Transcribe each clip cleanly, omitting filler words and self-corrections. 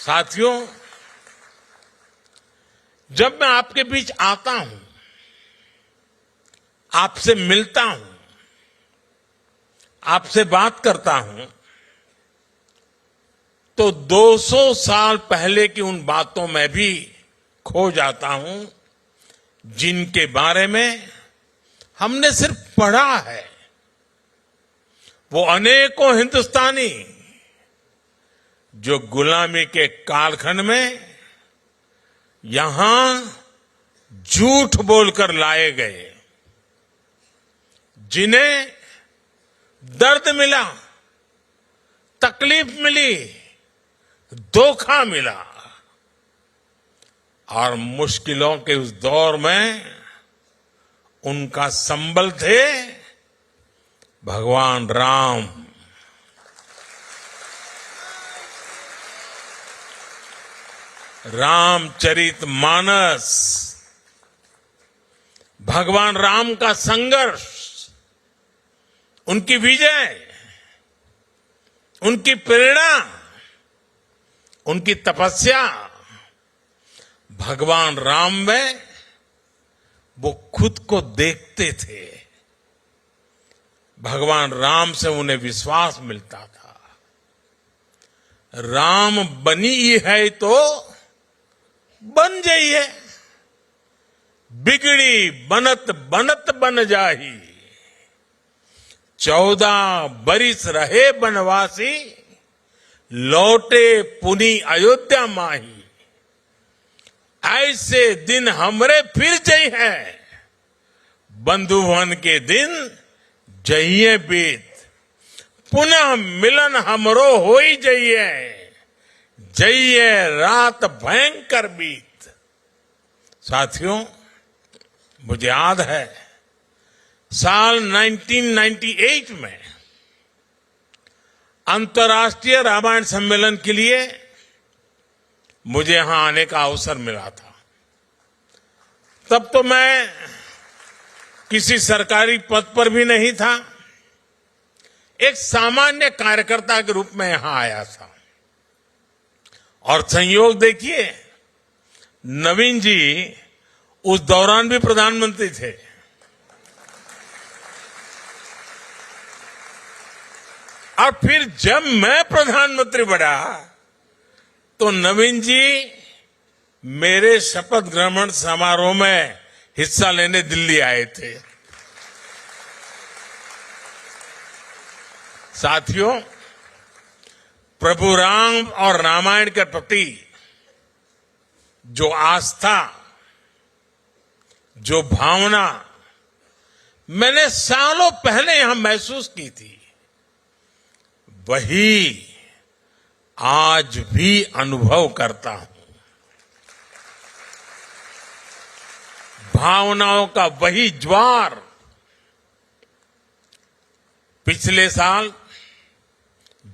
साथियों, जब मैं आपके बीच आता हूं, आपसे मिलता हूं, आपसे बात करता हूं, तो 200 साल पहले की उन बातों में भी खो जाता हूं जिनके बारे में हमने सिर्फ पढ़ा है। वो अनेकों हिंदुस्तानी जो गुलामी के कालखंड में यहां झूठ बोलकर लाए गए, जिन्हें दर्द मिला, तकलीफ मिली, धोखा मिला और मुश्किलों के उस दौर में उनका संबल थे भगवान राम। रामचरितमानस, भगवान राम का संघर्ष, उनकी विजय, उनकी प्रेरणा, उनकी तपस्या, भगवान राम में वो खुद को देखते थे। भगवान राम से उन्हें विश्वास मिलता था। राम बनी है तो बन जाइए, बिगड़ी बनत बनत बन जाही। 14 बरिस रहे बनवासी, लौटे पुनी अयोध्या माही। ऐसे दिन हमरे फिर जई है, बंधुवन के दिन जइए बीत। पुनः मिलन हमरो होई जइए, जइए रात भयंकर बीत। साथियों, मुझे याद है साल 1998 में अंतर्राष्ट्रीय रामायण सम्मेलन के लिए मुझे यहां आने का अवसर मिला था। तब तो मैं किसी सरकारी पद पर भी नहीं था, एक सामान्य कार्यकर्ता के रूप में यहां आया था। और संयोग देखिए, नवीन जी उस दौरान भी प्रधानमंत्री थे। और फिर जब मैं प्रधानमंत्री बना तो नवीन जी मेरे शपथ ग्रहण समारोह में हिस्सा लेने दिल्ली आए थे। साथियों, प्रभु राम और रामायण के प्रति जो आस्था, जो भावना मैंने सालों पहले यहां महसूस की थी, वही आज भी अनुभव करता हूं। भावनाओं का वही ज्वार पिछले साल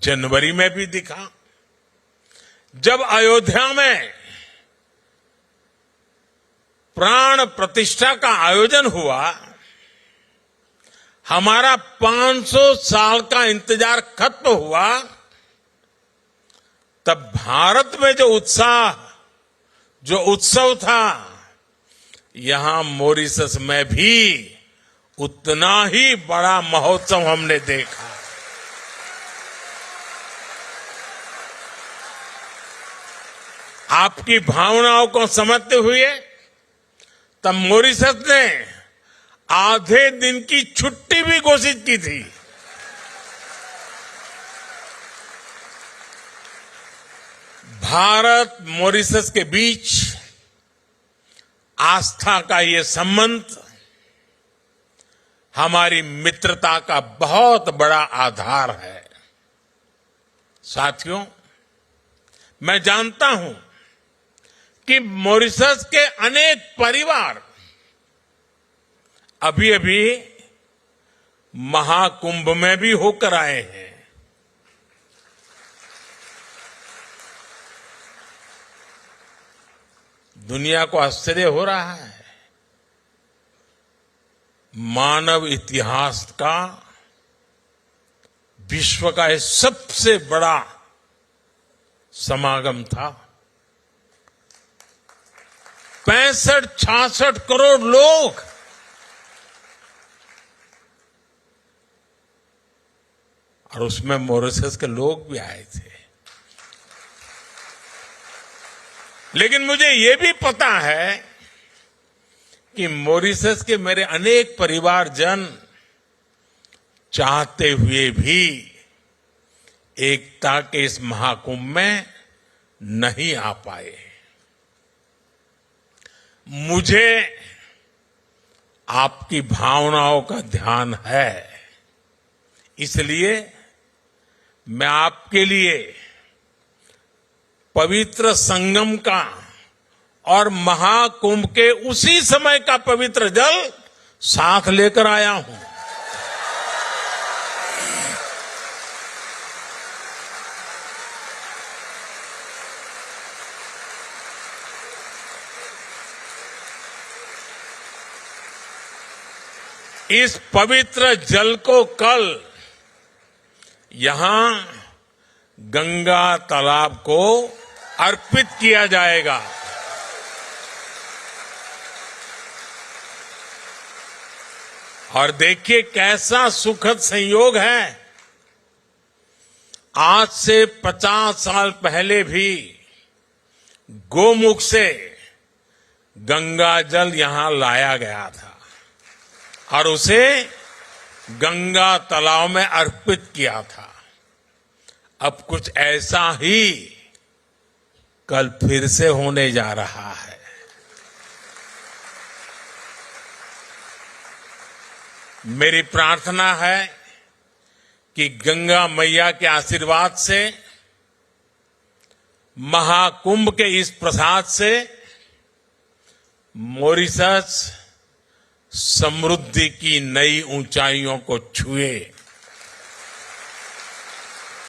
जनवरी में भी दिखा, जब अयोध्या में प्राण प्रतिष्ठा का आयोजन हुआ। हमारा 500 साल का इंतजार खत्म हुआ। तब भारत में जो उत्साह, जो उत्सव था, यहां मॉरिशस में भी उतना ही बड़ा महोत्सव हमने देखा। आपकी भावनाओं को समझते हुए तब मॉरिशस ने आधे दिन की छुट्टी भी घोषित की थी। भारत मॉरिशस के बीच आस्था का ये संबंध हमारी मित्रता का बहुत बड़ा आधार है। साथियों, मैं जानता हूं कि मॉरिशस के अनेक परिवार अभी अभी महाकुंभ में भी होकर आए हैं। दुनिया को आश्चर्य हो रहा है। मानव इतिहास का, विश्व का यह सबसे बड़ा समागम था। 65-66 करोड़ लोग और उसमें मॉरिशस के लोग भी आए थे। लेकिन मुझे ये भी पता है कि मॉरिशस के मेरे अनेक परिवारजन चाहते हुए भी एकता के इस महाकुंभ में नहीं आ पाए। मुझे आपकी भावनाओं का ध्यान है, इसलिए मैं आपके लिए पवित्र संगम का और महाकुंभ के उसी समय का पवित्र जल साथ लेकर आया हूं। इस पवित्र जल को कल यहां गंगा तालाब को अर्पित किया जाएगा। और देखिए कैसा सुखद संयोग है, आज से 50 साल पहले भी गोमुख से गंगा जल यहां लाया गया था और उसे गंगा तालाब में अर्पित किया था। अब कुछ ऐसा ही कल फिर से होने जा रहा है। मेरी प्रार्थना है कि गंगा मैया के आशीर्वाद से, महाकुंभ के इस प्रसाद से मॉरिशस समृद्धि की नई ऊंचाइयों को छुए।